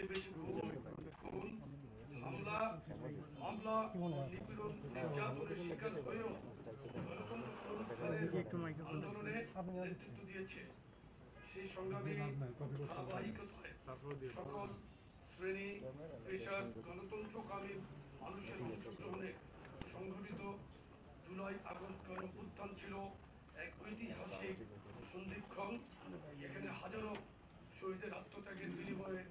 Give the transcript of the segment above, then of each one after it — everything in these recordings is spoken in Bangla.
সবচেয়ে বেশি খুন, হামলা, মামলা, নিপীড়ন, নির্যাতনের শিকার হয়েও আন্দোলনে নেতৃত্ব দিয়েছে। সেই সংগ্রামী ধারাবাহিকতায় সকল শ্রেণী পেশার গণতন্ত্রকামী মানুষের অংশগ্রহণে সংঘটিত জুলাই আগস্ট গণঅভ্যুত্থান ছিল এক ঐতিহাসিক সন্ধিক্ষণ। এখানে হাজারো শহীদের আত্মত্যাগের বিনিময়ে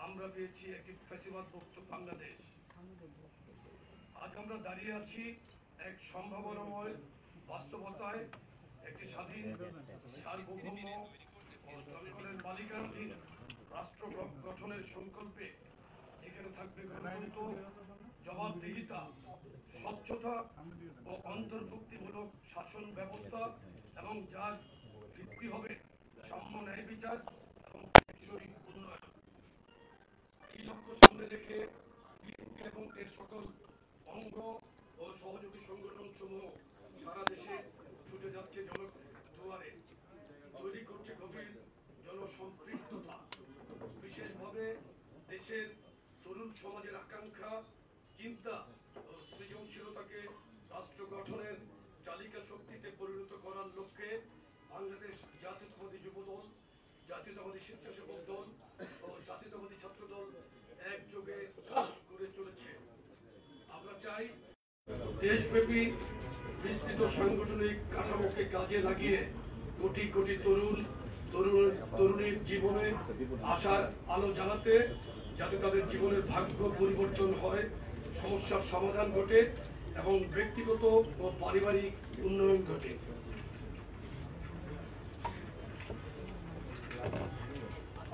আমরা পেয়েছি একটি ফ্যাসিবাদ মুক্ত বাংলাদেশ। আজ আমরা দাঁড়িয়ে আছি এক সম্ভাবনাময় বাস্তবতায়, একটি স্বাধীন, সার্বভৌম ও জনগণের মালিকানাধীন রাষ্ট্র গঠনের সংকল্পে, যেখানে থাকবে গণতন্ত্র, জবাবদিহিতা, স্বচ্ছতা ও অন্তর্ভুক্তিমূলক শাসন ব্যবস্থা, এবং যার ভিত্তি হবে সাম্য, ন্যায় বিচার এবং টেকসই উন্নয়ন। এই লক্ষ্য সামনে রেখে বিএনপি এবং এর সকল অঙ্গ ও সহযোগী সংগঠন সমূহ সারা দেশে ছুটে যাচ্ছে জনদুয়ারে, তৈরি করছে গভীর জনসম্পৃক্ততা। বিশেষভাবে দেশের তরুণ সমাজের আকাঙ্ক্ষা, চিন্তা ও সৃজনশীলতাকে রাষ্ট্র গঠনের চালিকা শক্তিতে পরিণত করার লক্ষ্যে বাংলাদেশ জাতীয়তাবাদী যুবদল, জাতীয়তাবাদী স্বেচ্ছাসেবক দল ও জাতীয়তাবাদী ছাত্রদল একযোগে করে চলেছে। আমরা চাই দেশব্যাপী বিস্তৃত সাংগঠনিক কাঠামোকে কাজে লাগিয়ে কোটি কোটি তরুণীর জীবনে আশার আলো জ্বালাতে, যাতে তাদের জীবনের ভাগ্য পরিবর্তন হয়, সমস্যার সমাধান ঘটে এবং ব্যক্তিগত ও পারিবারিক উন্নয়ন ঘটে।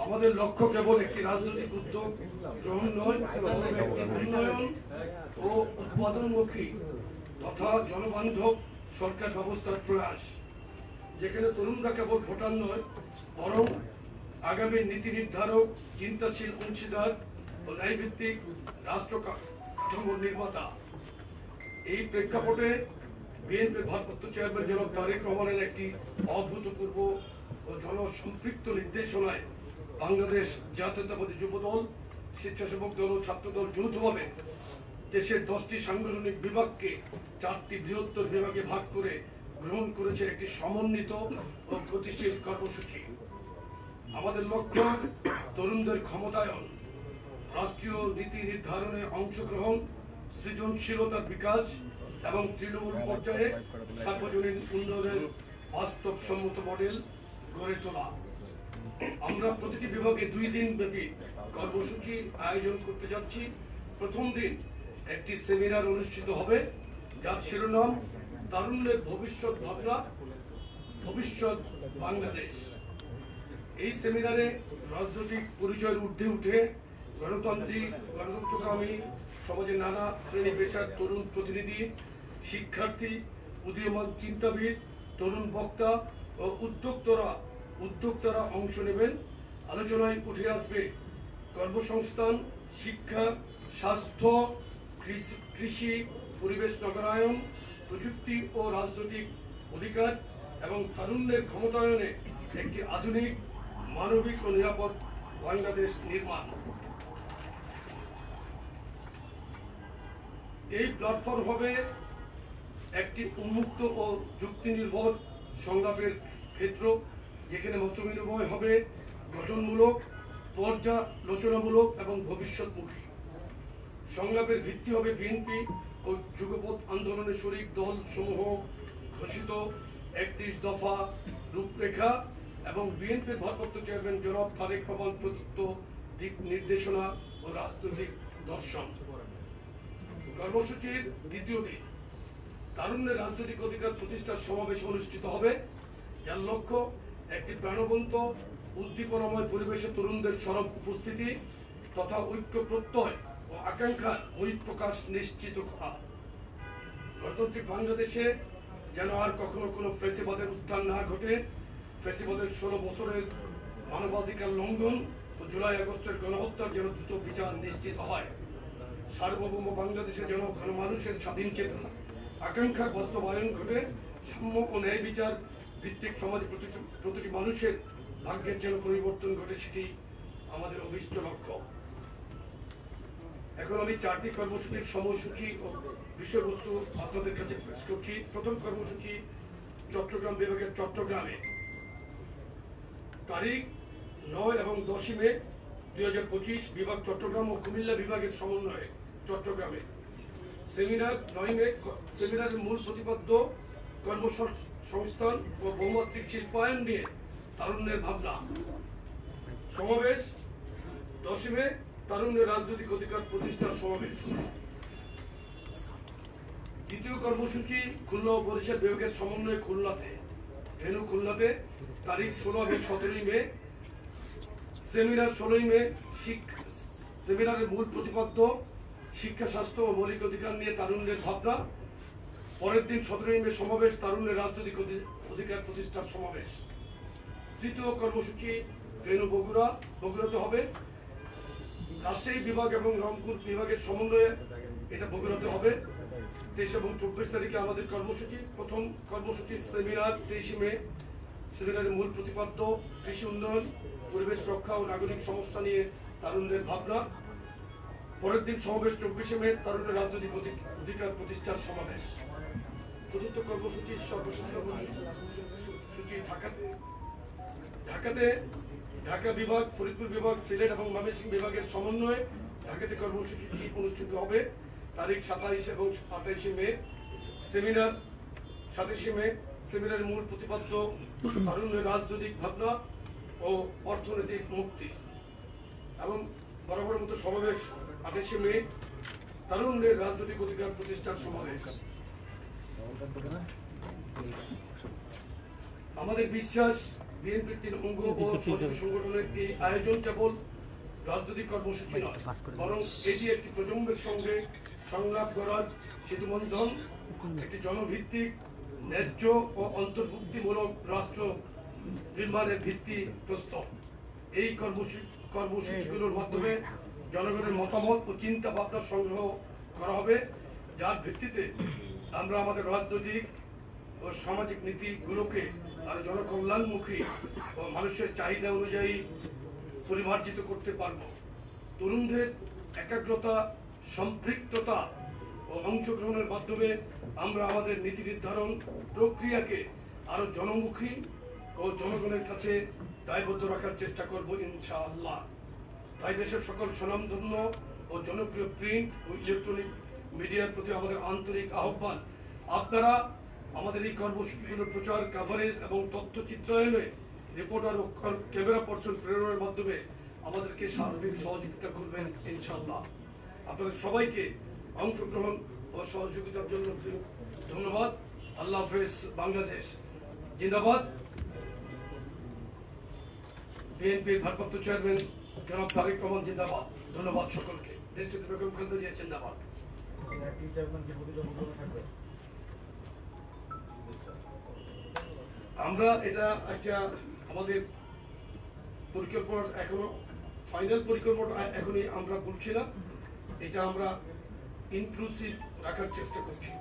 আমাদের লক্ষ্য কেবল একটি রাজনৈতিক উদ্যোগ গ্রহণ নয়, একটি উন্নয়ন ও উৎপাদনমুখী তথা জনবান্ধব সরকার ব্যবস্থার প্রয়াস, যেখানে তরুণরা কেবল ভোটার নয়, বরং আগামী নীতি নির্ধারক, চিন্তাশীল অংশীদার ও ন্যায়ভিত্তিক রাষ্ট্র কাঠামোর নির্মাতা। এই প্রেক্ষাপটে বিএনপির ভারপ্রাপ্ত চেয়ারম্যান জনাব তারেক রহমানের একটি অভূতপূর্ব ও জনসম্পৃক্ত নির্দেশনায় বাংলাদেশ জাতীয়তাবাদী যুবদল, স্বেচ্ছাসেবক দল ও ছাত্রদল যৌথভাবে দেশের 10টি সাংগঠনিক বিভাগকে 4টি বৃহত্তর বিভাগে ভাগ করে গ্রহণ করেছে একটি সমন্বিত ও গতিশীল কর্মসূচি। আমাদের লক্ষ্য তরুণদের ক্ষমতায়ন, রাষ্ট্রীয় নীতি নির্ধারণে অংশগ্রহণ, সৃজনশীলতার বিকাশ এবং তৃণমূল পর্যায়ে সার্বজনীন উন্নয়নের বাস্তবসম্মত মডেল গড়ে তোলা। আমরা প্রতিটি বিভাগে 2 দিন ব্যাপী কর্মসূচি আয়োজন করতে যাচ্ছি। প্রথম দিন একটি সেমিনার অনুষ্ঠিত হবে, যার শিরোনাম তারুণ্যের ভবিষ্যৎ ভাবনা, ভবিষ্যৎ বাংলাদেশ। এই সেমিনারে রাজনৈতিক পরিচয়ের ঊর্ধ্বে উঠে গণতান্ত্রিক, গণতন্ত্রকামী সমাজের নানা শ্রেণী পেশার তরুণ প্রতিনিধি, শিক্ষার্থী, উদীয়মান চিন্তাবিদ, তরুণ বক্তা ও উদ্যোক্তারা অংশ নেবেন। আলোচনায় উঠে আসবে কর্মসংস্থান, শিক্ষা, স্বাস্থ্য, কৃষি, পরিবেশ নগরায়ন, প্রযুক্তি ও রাজনৈতিক অধিকার এবং তারুণ্যের ক্ষমতায়নে একটি আধুনিক, মানবিক ও নিরাপদ বাংলাদেশ নির্মাণ। এই প্ল্যাটফর্ম হবে একটি উন্মুক্ত ও যুক্তি নির্ভর সংলাপের ক্ষেত্র, যেখানে মতবিনিময় হবে গঠনমূলক, পর্যালোচনামূলক এবং ভবিষ্যৎমুখী। সংলাপের ভিত্তি হবে বিএনপি ও যুগপৎ আন্দোলনের শরিক দল সমূহ ঘোষিত 31 দফা রূপরেখা এবং বিএনপির ভারপ্রাপ্ত চেয়ারম্যান জনাব তারেক রহমান প্রদত্ত দিক নির্দেশনা ও রাজনৈতিক দর্শন। কর্মসূচির দ্বিতীয় দিন তারুণ্যের রাজনৈতিক অধিকার প্রতিষ্ঠার সমাবেশ অনুষ্ঠিত হবে, যার লক্ষ্য একটি প্রাণবন্ত, উদ্দীপনাময় পরিবেশে তরুণদের সরব উপস্থিতি তথা ঐক্য প্রত্যয় ও আকাঙ্ক্ষার বহিঃপ্রকাশ নিশ্চিত করা। গণতান্ত্রিক বাংলাদেশে যেন আর কখনো কোনো ফ্যাসিবাদের উত্থান না ঘটে, ফ্যাসিবাদের 16 বছরের মানবাধিকার লঙ্ঘন ও জুলাই আগস্টের গণহত্যার যেন দ্রুত বিচার নিশ্চিত হয়। সার্বভৌম বাংলাদেশে যেন মানুষের স্বাধীন চেতনা, আকাঙ্ক্ষার বাস্তবায়ন ঘটে, সাম্য ও ন্যায় বিচার ভিত্তিক সমাজ প্রতিটি মানুষের ভাগ্যের যেন পরিবর্তন ঘটে, সেটি আমাদের অভিষ্ট লক্ষ্য। এখন আমি 4টি কর্মসূচির সময়সূচি ও বিষয়বস্তু আপনাদের কাছে পেশ করছি। প্রথম কর্মসূচি চট্টগ্রাম বিভাগের চট্টগ্রামে তারিখ 9 এবং 10 মে 2025 বিভাগ চট্টগ্রাম ও কুমিল্লা বিভাগের সমন্বয়ে চট্টগ্রামে সেমিনার 9 মে। সেমিনারের মূল প্রতিপাদ্য কর্মসংস্থান ও বহুমাত্রিক শিল্পায়ন নিয়ে তারুণ্যের ভাবনা। সমাবেশ 10 মে তারুণ্যের রাজনৈতিক অধিকার প্রতিষ্ঠার সমাবেশ। দ্বিতীয় কর্মসূচি খুলনা ও বরিশাল বিভাগের সমন্বয়ে খুলনাতে ভেন্যু খুলনাতে তারিখ 16 এবং 17 মে। সেমিনার 16 মে। সেমিনারের মূল প্রতিপাদ্য শিক্ষা, স্বাস্থ্য ও মৌলিক অধিকার নিয়ে তারুণ্যের ভাবনা। পরের দিন 17 মে সমাবেশ, তারুণ্যের রাজনৈতিক অধিকার প্রতিষ্ঠার সমাবেশ। তৃতীয় কর্মসূচি ভেন্যু বগুড়াতে হবে। রাজশাহী বিভাগ এবং রংপুর বিভাগের সমন্বয়ে এটা বগুড়াতে হবে। 23 এবং 24 তারিখে আমাদের কর্মসূচি। প্রথম কর্মসূচি সেমিনার 23 মে। সেমিনারের মূল প্রতিপাদ্য কৃষি উন্নয়ন, পরিবেশ রক্ষা ও নাগরিক সমস্যা নিয়ে তারুণ্যের ভাবনা। পরের দিন সমাবেশ 24 মে, তারুণ্যের রাজনৈতিক অধিকার প্রতিষ্ঠার সমাবেশ। চতুর্থ কর্মসূচি সর্বশেষ কর্মসূচি ঢাকাতে ঢাকা বিভাগ, ফরিদপুর বিভাগ, সিলেট এবং ময়মনসিংহ বিভাগের সমন্বয়ে ঢাকাতে কর্মসূচিটি অনুষ্ঠিত হবে তারিখ 27 এবং 28 মে। সেমিনার 27 মে। সেমিনারের মূল প্রতিপাদ্য তারুণ্যের রাজনৈতিক ভাবনা ও অর্থনৈতিক মুক্তি। এবং বরাবর মতো সমাবেশ 28 মে, তারুণ্যের রাজনৈতিক অধিকার প্রতিষ্ঠার সমাবেশ। আমাদের বিশ্বাস বিএনপির 3 অঙ্গ ও সহযোগী সংগঠনের এই আয়োজন কেবল রাজনৈতিক কর্মসূচি নয়, বরং এটি একটি প্রজন্মের সঙ্গে সংলাপ করার সেতুবন্ধন, একটি জনভিত্তিক, ন্যায্য ও অন্তর্ভুক্তিমূলক রাষ্ট্র নির্মাণের ভিত্তি প্রস্তর। এই কর্মসূচিগুলোর মাধ্যমে জনগণের মতামত ও চিন্তা ভাবনা সংগ্রহ করা হবে, যার ভিত্তিতে আমরা আমাদের রাজনৈতিক ও সামাজিক নীতিগুলোকে আরো জনকল্যাণমুখী ও মানুষের চাহিদা অনুযায়ী পরিমার্জিত করতে পারব। তরুণদের একাগ্রতা, সম্পৃক্ততা ও অংশগ্রহণের মাধ্যমে আমরা আমাদের নীতি নির্ধারণ প্রক্রিয়াকে আরো জনমুখী ও জনগণের কাছে দায়বদ্ধ রাখার চেষ্টা করব ইনশাআল্লাহ। তাই দেশের সকল স্বনামধন্য ও জনপ্রিয় প্রিন্ট ও ইলেকট্রনিক মিডিয়ার প্রতি আমাদের আন্তরিক আহ্বান, আপনারা আমাদের এই কর্মসূচিগুলোর প্রচার, কভারেজ এবং তথ্য চিত্রায়নে রিপোর্টার ও ক্যামেরা পার্সন প্রেরণের মাধ্যমে আমাদেরকে সার্বিক সহযোগিতা করবেন ইনশাআল্লাহ। আপনাদের সবাইকে অংশগ্রহণ ও সহযোগিতার জন্য ধন্যবাদ। আল্লাহ হাফেজ। বাংলাদেশ জিন্দাবাদ। বিএনপির ভারপ্রাপ্ত চেয়ারম্যান জনাব তারেক রহমান জিন্দাবাদ। ধন্যবাদ সকলকে। দেশটিতে বেগম খালেদা জিয়া জিন্দাবাদ। আমরা এটা একটা আমাদের পরিকল্পনা এখনো ফাইনাল পরিকল্পনা এখনই আমরা বলছি না, এটা আমরা ইনক্লুসিভ রাখার চেষ্টা করছি।